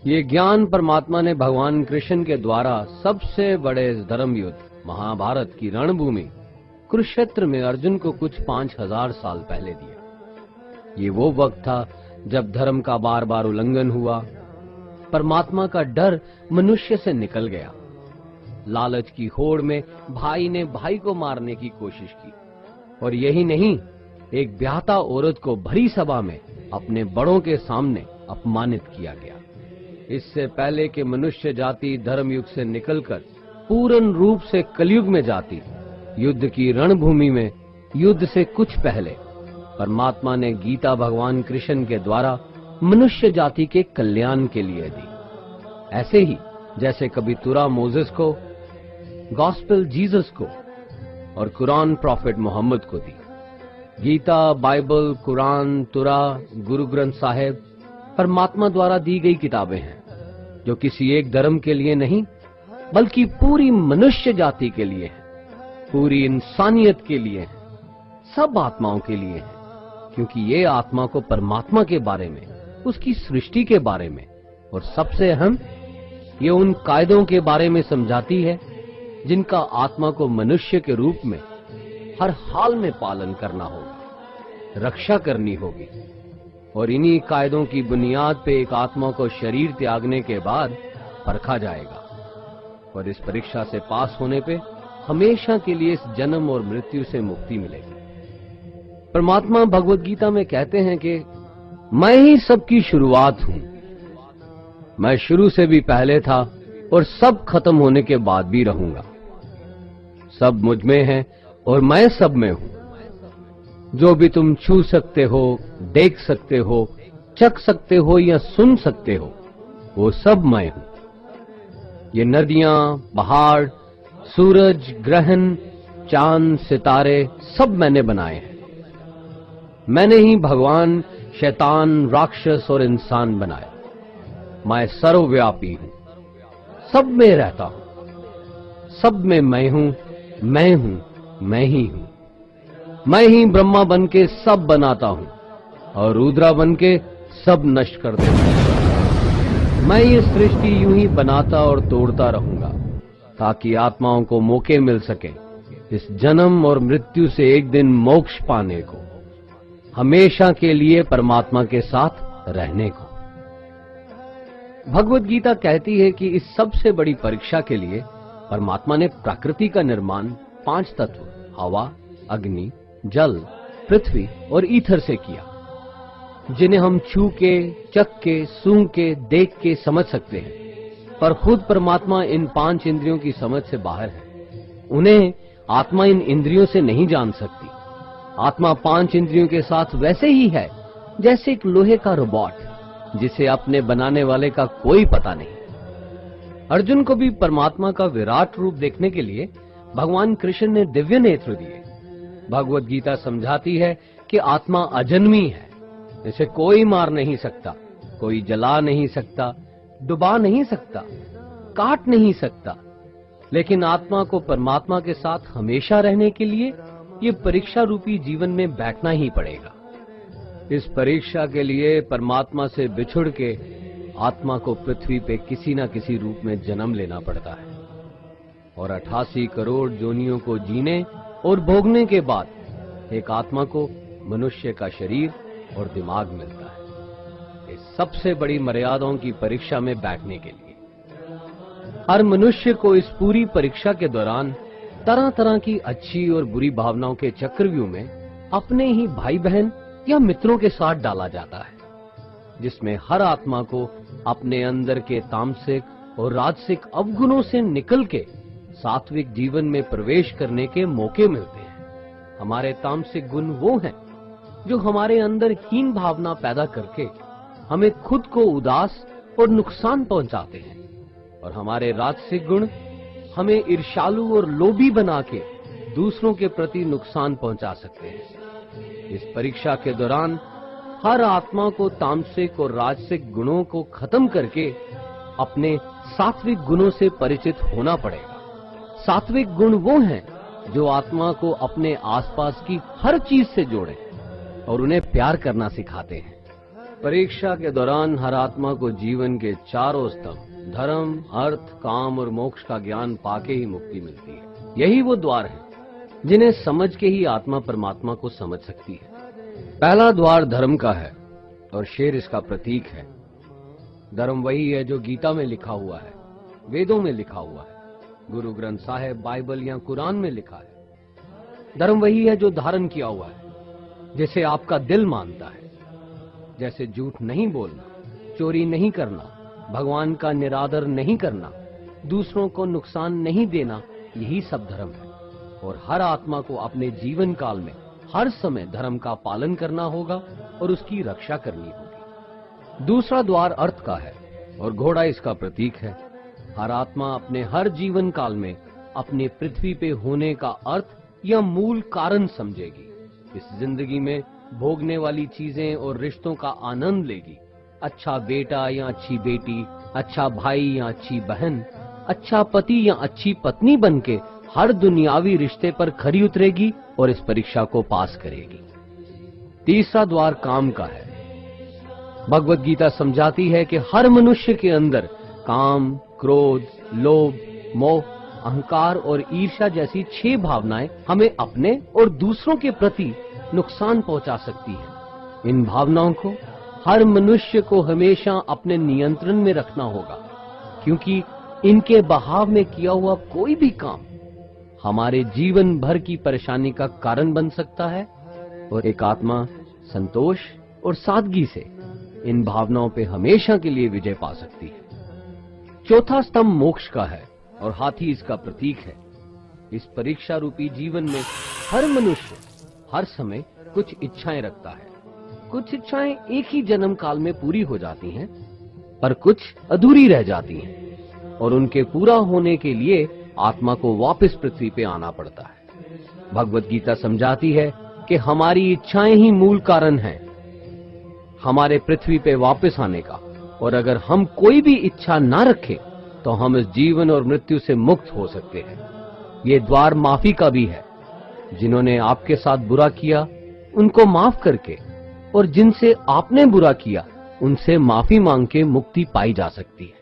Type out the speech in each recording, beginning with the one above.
ये ज्ञान परमात्मा ने भगवान कृष्ण के द्वारा सबसे बड़े धर्म युद्ध महाभारत की रणभूमि कुरुक्षेत्र में अर्जुन को कुछ 5000 साल पहले दिया। ये वो वक्त था जब धर्म का बार बार उल्लंघन हुआ, परमात्मा का डर मनुष्य से निकल गया। लालच की होड़ में भाई ने भाई को मारने की कोशिश की, और यही नहीं, एक ब्याहता औरत को भरी सभा में अपने बड़ों के सामने अपमानित किया गया। इससे पहले कि मनुष्य जाति धर्म युग से निकलकर पूर्ण रूप से कलयुग में जाती, युद्ध की रणभूमि में युद्ध से कुछ पहले परमात्मा ने गीता भगवान कृष्ण के द्वारा मनुष्य जाति के कल्याण के लिए दी। ऐसे ही जैसे कभी तुरा मोसेस को, गॉस्पेल जीसस को और कुरान प्रॉफिट मोहम्मद को दी। गीता, बाइबल, कुरान, तुरा, गुरु ग्रंथ साहिब परमात्मा द्वारा दी गई किताबें हैं, जो किसी एक धर्म के लिए नहीं बल्कि पूरी मनुष्य जाति के लिए है, पूरी इंसानियत के लिए है, सब आत्माओं के लिए है। क्योंकि ये आत्मा को परमात्मा के बारे में, उसकी सृष्टि के बारे में और सबसे अहम ये उन कायदों के बारे में समझाती है जिनका आत्मा को मनुष्य के रूप में हर हाल में पालन करना होगा, रक्षा करनी होगी। और इन्हीं कायदों की बुनियाद पे एक आत्मा को शरीर त्यागने के बाद परखा जाएगा, और इस परीक्षा से पास होने पे हमेशा के लिए इस जन्म और मृत्यु से मुक्ति मिलेगी। परमात्मा भगवत गीता में कहते हैं कि मैं ही सबकी शुरुआत हूं, मैं शुरू से भी पहले था और सब खत्म होने के बाद भी रहूंगा। सब मुझ में है और मैं सब में हूं। जो भी तुम छू सकते हो, देख सकते हो, चख सकते हो या सुन सकते हो, वो सब मैं हूं। ये नदियां, पहाड़, सूरज, ग्रहण, चांद, सितारे सब मैंने बनाए हैं। मैंने ही भगवान, शैतान, राक्षस और इंसान बनाए। मैं सर्वव्यापी हूं, सब में रहता हूं, सब में मैं हूं, मैं ही हूं। मैं ही ब्रह्मा बन के सब बनाता हूं और रुद्रा बन के सब नष्ट कर देता हूं। मैं ये सृष्टि यूं ही बनाता और तोड़ता रहूंगा ताकि आत्माओं को मौके मिल सके इस जन्म और मृत्यु से एक दिन मोक्ष पाने को, हमेशा के लिए परमात्मा के साथ रहने को। भगवत गीता कहती है कि इस सबसे बड़ी परीक्षा के लिए परमात्मा ने प्रकृति का निर्माण 5 तत्व हवा, अग्नि, जल, पृथ्वी और ईथर से किया, जिन्हें हम छू के, चख के, सूंघ के, देख के समझ सकते हैं। पर खुद परमात्मा इन 5 इंद्रियों की समझ से बाहर है। उन्हें आत्मा इन इंद्रियों से नहीं जान सकती। आत्मा 5 इंद्रियों के साथ वैसे ही है जैसे एक लोहे का रोबोट जिसे अपने बनाने वाले का कोई पता नहीं। अर्जुन को भी परमात्मा का विराट रूप देखने के लिए भगवान कृष्ण ने दिव्य नेत्र दिए। भगवत गीता समझाती है कि आत्मा अजन्मी है, इसे कोई मार नहीं सकता, कोई जला नहीं सकता, डुबा नहीं सकता, काट नहीं सकता। लेकिन आत्मा को परमात्मा के साथ हमेशा रहने के लिए ये परीक्षा रूपी जीवन में बैठना ही पड़ेगा। इस परीक्षा के लिए परमात्मा से बिछुड़ के आत्मा को पृथ्वी पे किसी न किसी रूप में जन्म लेना पड़ता है, और 88 करोड़ जोनियों को जीने और भोगने के बाद एक आत्मा को मनुष्य का शरीर और दिमाग मिलता है, इस सबसे बड़ी मर्यादाओं की परीक्षा में बैठने के लिए। हर मनुष्य को इस पूरी परीक्षा के दौरान तरह तरह की अच्छी और बुरी भावनाओं के चक्रव्यूह में अपने ही भाई बहन या मित्रों के साथ डाला जाता है, जिसमें हर आत्मा को अपने अंदर के तामसिक और राजसिक अवगुणों से निकल के सात्विक जीवन में प्रवेश करने के मौके मिलते हैं। हमारे तामसिक गुण वो हैं जो हमारे अंदर हीन भावना पैदा करके हमें खुद को उदास और नुकसान पहुंचाते हैं, और हमारे राजसिक गुण हमें ईर्ष्यालु और लोभी बना के दूसरों के प्रति नुकसान पहुंचा सकते हैं। इस परीक्षा के दौरान हर आत्मा को तामसिक और राजसिक गुणों को खत्म करके अपने सात्विक गुणों से परिचित होना पड़ेगा। सात्विक गुण वो हैं जो आत्मा को अपने आसपास की हर चीज से जोड़े और उन्हें प्यार करना सिखाते हैं। परीक्षा के दौरान हर आत्मा को जीवन के चारों स्तंभ धर्म, अर्थ, काम और मोक्ष का ज्ञान पाके ही मुक्ति मिलती है। यही वो द्वार है जिन्हें समझ के ही आत्मा परमात्मा को समझ सकती है। पहला द्वार धर्म का है और शेर इसका प्रतीक है। धर्म वही है जो गीता में लिखा हुआ है, वेदों में लिखा हुआ है, गुरु ग्रंथ साहिब, बाइबल या कुरान में लिखा है। धर्म वही है जो धारण किया हुआ है, जिसे आपका दिल मानता है, जैसे झूठ नहीं बोलना, चोरी नहीं करना, भगवान का निरादर नहीं करना, दूसरों को नुकसान नहीं देना, यही सब धर्म है। और हर आत्मा को अपने जीवन काल में हर समय धर्म का पालन करना होगा और उसकी रक्षा करनी होगी। दूसरा द्वार अर्थ का है और घोड़ा इसका प्रतीक है। हर आत्मा अपने हर जीवन काल में अपने पृथ्वी पे होने का अर्थ या मूल कारण समझेगी। इस जिंदगी में भोगने वाली चीजें और रिश्तों का आनंद लेगी। अच्छा बेटा या अच्छी बेटी, अच्छा भाई या अच्छी बहन, अच्छा पति या अच्छी पत्नी बनके हर दुनियावी रिश्ते पर खरी उतरेगी और इस परीक्षा को पास करेगी। तीसरा द्वार काम का है। भगवत गीता समझाती है कि हर मनुष्य के अंदर काम, क्रोध, लोभ, मोह, अहंकार और ईर्ष्या जैसी 6 भावनाएं हमें अपने और दूसरों के प्रति नुकसान पहुंचा सकती हैं। इन भावनाओं को हर मनुष्य को हमेशा अपने नियंत्रण में रखना होगा, क्योंकि इनके बहाव में किया हुआ कोई भी काम हमारे जीवन भर की परेशानी का कारण बन सकता है। और एक आत्मा संतोष और सादगी से इन भावनाओं पे हमेशा के लिए विजय पा सकती है। चौथा स्तंभ मोक्ष का है और हाथी इसका प्रतीक है। इस परीक्षा रूपी जीवन में हर मनुष्य हर समय कुछ इच्छाएं रखता है। कुछ इच्छाएं एक ही जन्म काल में पूरी हो जाती हैं, पर कुछ अधूरी रह जाती हैं और उनके पूरा होने के लिए आत्मा को वापस पृथ्वी पे आना पड़ता है। भगवत गीता समझाती है कि हमारी इच्छाएं ही मूल कारण हैं हमारे पृथ्वी पे वापस आने का, और अगर हम कोई भी इच्छा ना रखें तो हम इस जीवन और मृत्यु से मुक्त हो सकते हैं। ये द्वार माफी का भी है। जिन्होंने आपके साथ बुरा किया उनको माफ करके और जिनसे आपने बुरा किया उनसे माफी मांग के मुक्ति पाई जा सकती है।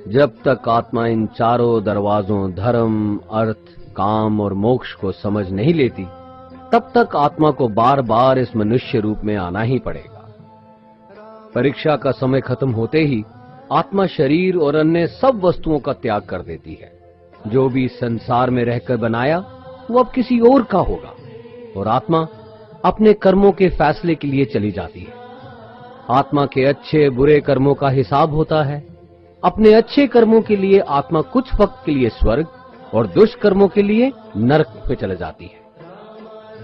जब तक आत्मा इन चारों दरवाजों धर्म, अर्थ, काम और मोक्ष को समझ नहीं लेती, तब तक आत्मा को बार बार इस मनुष्य रूप में आना ही पड़ेगा। परीक्षा का समय खत्म होते ही आत्मा शरीर और अन्य सब वस्तुओं का त्याग कर देती है। जो भी संसार में रहकर बनाया वो अब किसी और का होगा और आत्मा अपने कर्मों के फैसले के लिए चली जाती है। आत्मा के अच्छे बुरे कर्मों का हिसाब होता है। अपने अच्छे कर्मों के लिए आत्मा कुछ वक्त के लिए स्वर्ग और दुष्कर्मों के लिए नरक में चले जाती है।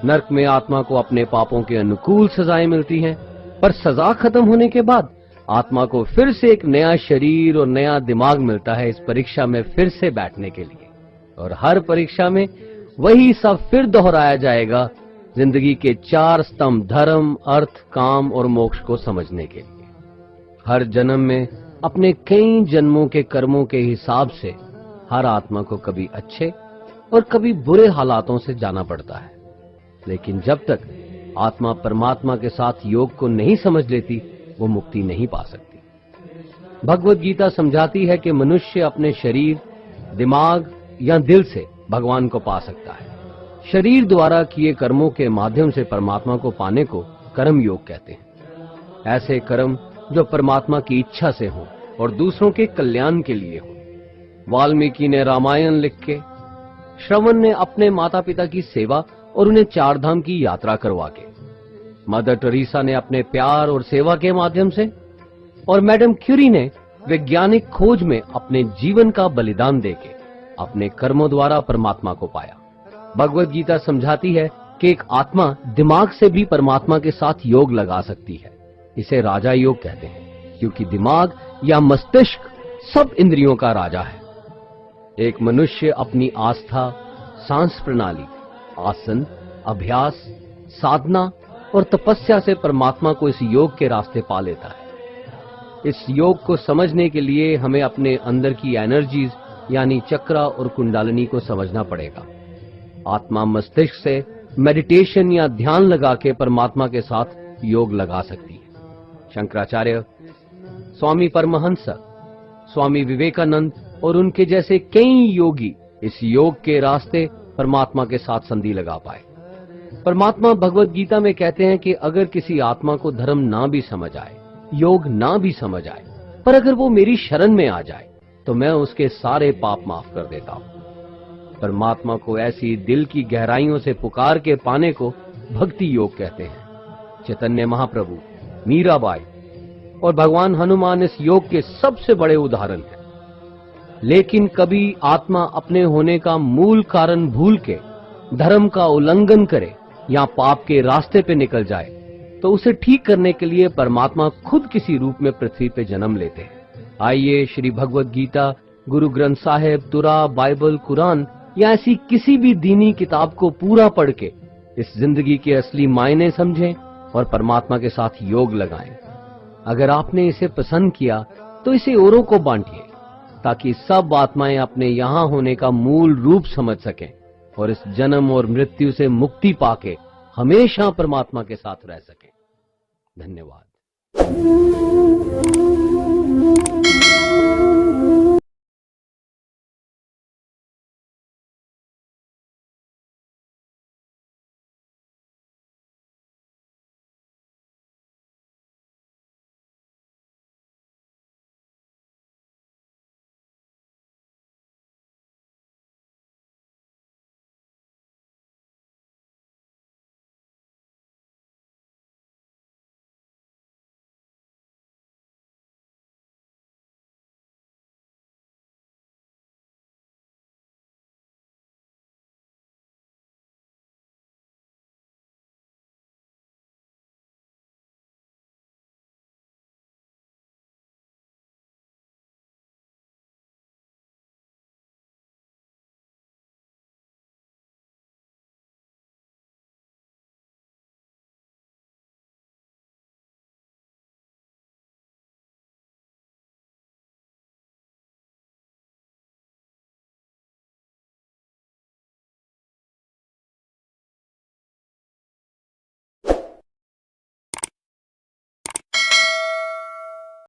नरक में आत्मा को अपने पापों के अनुकूल सजाएं मिलती हैं, पर सजा खत्म होने के बाद आत्मा को फिर से एक नया शरीर और नया दिमाग मिलता है इस परीक्षा में फिर से बैठने के लिए। और हर परीक्षा में वही सब फिर दोहराया जाएगा, जिंदगी के 4 स्तंभ धर्म, अर्थ, काम और मोक्ष को समझने के लिए। हर जन्म में अपने कई जन्मों के कर्मों के हिसाब से हर आत्मा को कभी अच्छे और कभी बुरे हालातों से जाना पड़ता है। लेकिन जब तक आत्मा परमात्मा के साथ योग को नहीं समझ लेती, वो मुक्ति नहीं पा सकती। भगवत गीता समझाती है कि मनुष्य अपने शरीर, दिमाग या दिल से भगवान को पा सकता है। शरीर द्वारा किए कर्मों के माध्यम से परमात्मा को पाने को कर्म योग कहते हैं। ऐसे कर्म जो परमात्मा की इच्छा से हो और दूसरों के कल्याण के लिए हो। वाल्मीकि ने रामायण लिख के, श्रवण ने अपने माता पिता की सेवा और उन्हें 4 धाम की यात्रा करवा के, मदर टेरेसा ने अपने प्यार और सेवा के माध्यम से, और मैडम क्यूरी ने वैज्ञानिक खोज में अपने जीवन का बलिदान देके अपने कर्मों द्वारा परमात्मा को पाया। भगवत गीता समझाती है कि एक आत्मा दिमाग से भी परमात्मा के साथ योग लगा सकती है। इसे राजा योग कहते हैं, क्योंकि दिमाग या मस्तिष्क सब इंद्रियों का राजा है। एक मनुष्य अपनी आस्था, सांस प्रणाली, आसन, अभ्यास, साधना और तपस्या से परमात्मा को इस योग के रास्ते पा लेता है। इस योग को समझने के लिए हमें अपने अंदर की एनर्जीज यानी चक्रा और कुंडलिनी को समझना पड़ेगा। आत्मा मस्तिष्क से मेडिटेशन या ध्यान लगा के परमात्मा के साथ योग लगा सकती है। शंकराचार्य, स्वामी परमहंस, स्वामी विवेकानंद और उनके जैसे कई योगी इस योग के रास्ते परमात्मा के साथ संधि लगा पाए। परमात्मा भगवत गीता में कहते हैं कि अगर किसी आत्मा को धर्म ना भी समझ आए, योग ना भी समझ आए, पर अगर वो मेरी शरण में आ जाए तो मैं उसके सारे पाप माफ कर देता हूं। परमात्मा को ऐसी दिल की गहराइयों से पुकार के पाने को भक्ति योग कहते हैं। चैतन्य महाप्रभु, मीराबाई और भगवान हनुमान इस योग के सबसे बड़े उदाहरण हैं। लेकिन कभी आत्मा अपने होने का मूल कारण भूल के धर्म का उल्लंघन करे या पाप के रास्ते पे निकल जाए तो उसे ठीक करने के लिए परमात्मा खुद किसी रूप में पृथ्वी पे जन्म लेते हैं। आइए श्री भगवत गीता, गुरु ग्रंथ साहिब, तुरा, बाइबल, कुरान या ऐसी किसी भी दीनी किताब को पूरा पढ़ के इस जिंदगी के असली मायने समझें और परमात्मा के साथ योग लगाएं। अगर आपने इसे पसंद किया तो इसे औरों को बांटिए ताकि सब आत्माएं अपने यहां होने का मूल रूप समझ सकें और इस जन्म और मृत्यु से मुक्ति पाके हमेशा परमात्मा के साथ रह सकें। धन्यवाद।